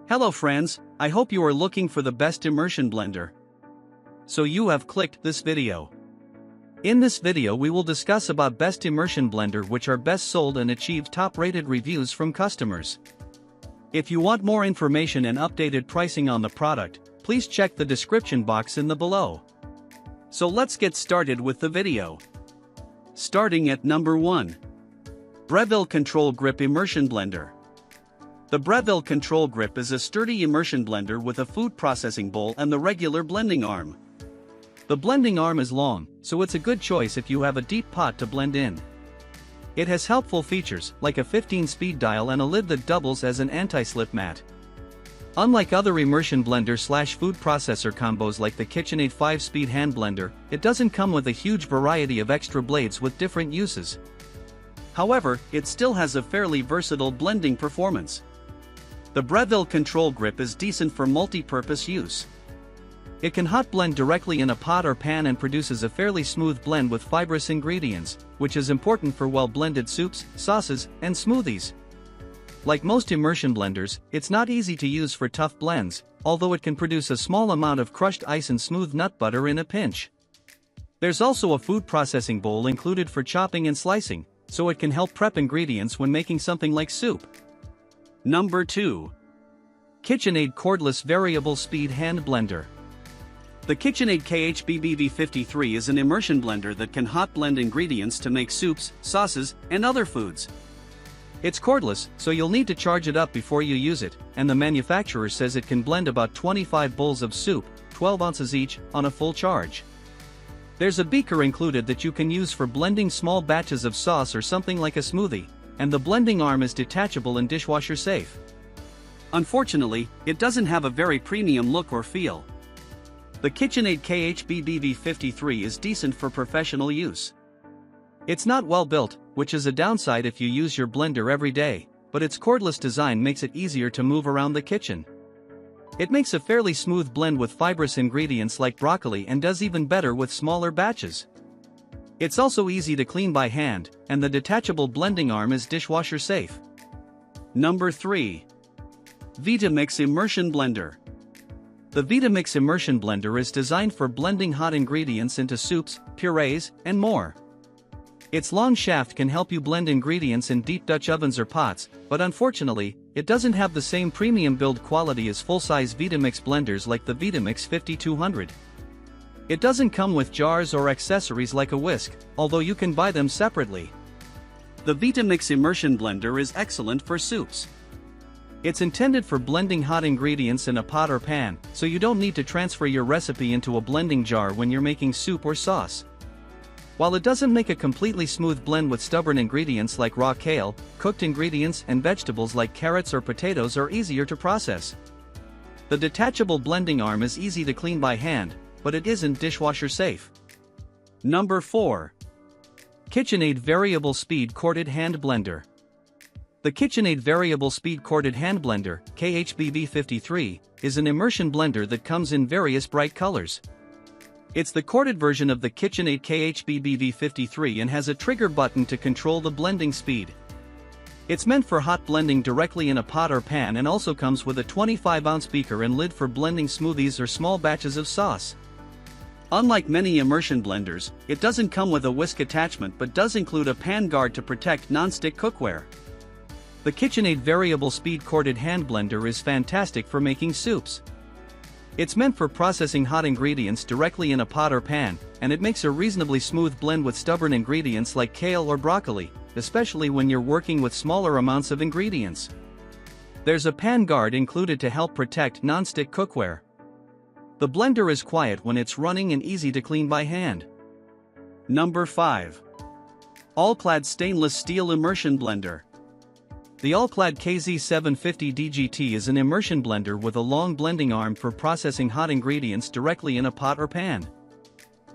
Hello friends, I hope you are looking for the best immersion blender. So you have clicked this video. In this video we will discuss about best immersion blender which are best sold and achieved top rated reviews from customers. If you want more information and updated pricing on the product, please check the description box in the below. So let's get started with the video. Starting at number 1. Breville Control Grip Immersion Blender. The Breville Control Grip is a sturdy immersion blender with a food processing bowl and the regular blending arm. The blending arm is long, so it's a good choice if you have a deep pot to blend in. It has helpful features, like a 15-speed dial and a lid that doubles as an anti-slip mat. Unlike other immersion blender/food processor combos like the KitchenAid 5-speed hand blender, it doesn't come with a huge variety of extra blades with different uses. However, it still has a fairly versatile blending performance. The Breville Control Grip is decent for multi-purpose use. It can hot blend directly in a pot or pan and produces a fairly smooth blend with fibrous ingredients, which is important for well-blended soups, sauces, and smoothies. Like most immersion blenders, it's not easy to use for tough blends, although it can produce a small amount of crushed ice and smooth nut butter in a pinch. There's also a food processing bowl included for chopping and slicing, so it can help prep ingredients when making something like soup. Number 2. KitchenAid Cordless Variable Speed Hand Blender. The KitchenAid KHBBV53 is an immersion blender that can hot blend ingredients to make soups, sauces, and other foods. It's cordless, so you'll need to charge it up before you use it, and the manufacturer says it can blend about 25 bowls of soup, 12 ounces each, on a full charge. There's a beaker included that you can use for blending small batches of sauce or something like a smoothie, and the blending arm is detachable and dishwasher safe. Unfortunately, it doesn't have a very premium look or feel. The KitchenAid KHBBV53 is decent for professional use. It's not well built, which is a downside if you use your blender every day, but its cordless design makes it easier to move around the kitchen. It makes a fairly smooth blend with fibrous ingredients like broccoli and does even better with smaller batches. It's also easy to clean by hand, and the detachable blending arm is dishwasher safe. Number 3. Vitamix Immersion Blender. The Vitamix Immersion Blender is designed for blending hot ingredients into soups, purees, and more. Its long shaft can help you blend ingredients in deep Dutch ovens or pots, but unfortunately, it doesn't have the same premium build quality as full-size Vitamix blenders like the Vitamix 5200. It doesn't come with jars or accessories like a whisk, although you can buy them separately. The Vitamix Immersion Blender is excellent for soups. It's intended for blending hot ingredients in a pot or pan, so you don't need to transfer your recipe into a blending jar when you're making soup or sauce. While it doesn't make a completely smooth blend with stubborn ingredients like raw kale, cooked ingredients and vegetables like carrots or potatoes are easier to process. The detachable blending arm is easy to clean by hand, but it isn't dishwasher safe. Number 4. KitchenAid Variable Speed Corded Hand Blender. The KitchenAid Variable Speed Corded Hand Blender, KHBB53, is an immersion blender that comes in various bright colors. It's the corded version of the KitchenAid KHBBV53 and has a trigger button to control the blending speed. It's meant for hot blending directly in a pot or pan and also comes with a 25-ounce beaker and lid for blending smoothies or small batches of sauce. Unlike many immersion blenders, it doesn't come with a whisk attachment but does include a pan guard to protect non-stick cookware. The KitchenAid Variable Speed Corded Hand Blender is fantastic for making soups. It's meant for processing hot ingredients directly in a pot or pan, and it makes a reasonably smooth blend with stubborn ingredients like kale or broccoli, especially when you're working with smaller amounts of ingredients. There's a pan guard included to help protect non-stick cookware. The blender is quiet when it's running and easy to clean by hand. Number 5. All-Clad Stainless Steel Immersion Blender. The All-Clad KZ750 DGT is an immersion blender with a long blending arm for processing hot ingredients directly in a pot or pan.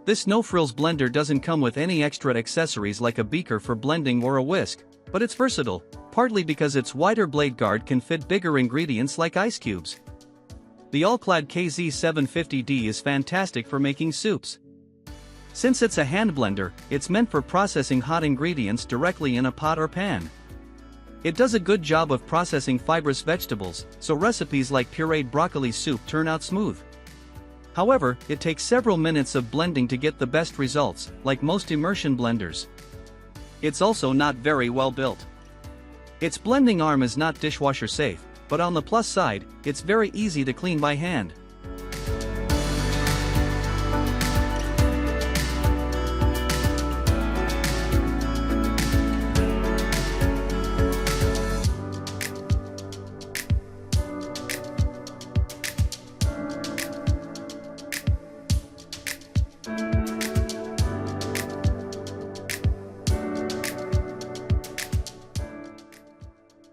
This no-frills blender doesn't come with any extra accessories like a beaker for blending or a whisk, but it's versatile, partly because its wider blade guard can fit bigger ingredients like ice cubes. The All-Clad KZ750D is fantastic for making soups. Since it's a hand blender, it's meant for processing hot ingredients directly in a pot or pan. It does a good job of processing fibrous vegetables, so recipes like pureed broccoli soup turn out smooth. However, it takes several minutes of blending to get the best results, like most immersion blenders. It's also not very well built. Its blending arm is not dishwasher safe, but on the plus side, it's very easy to clean by hand.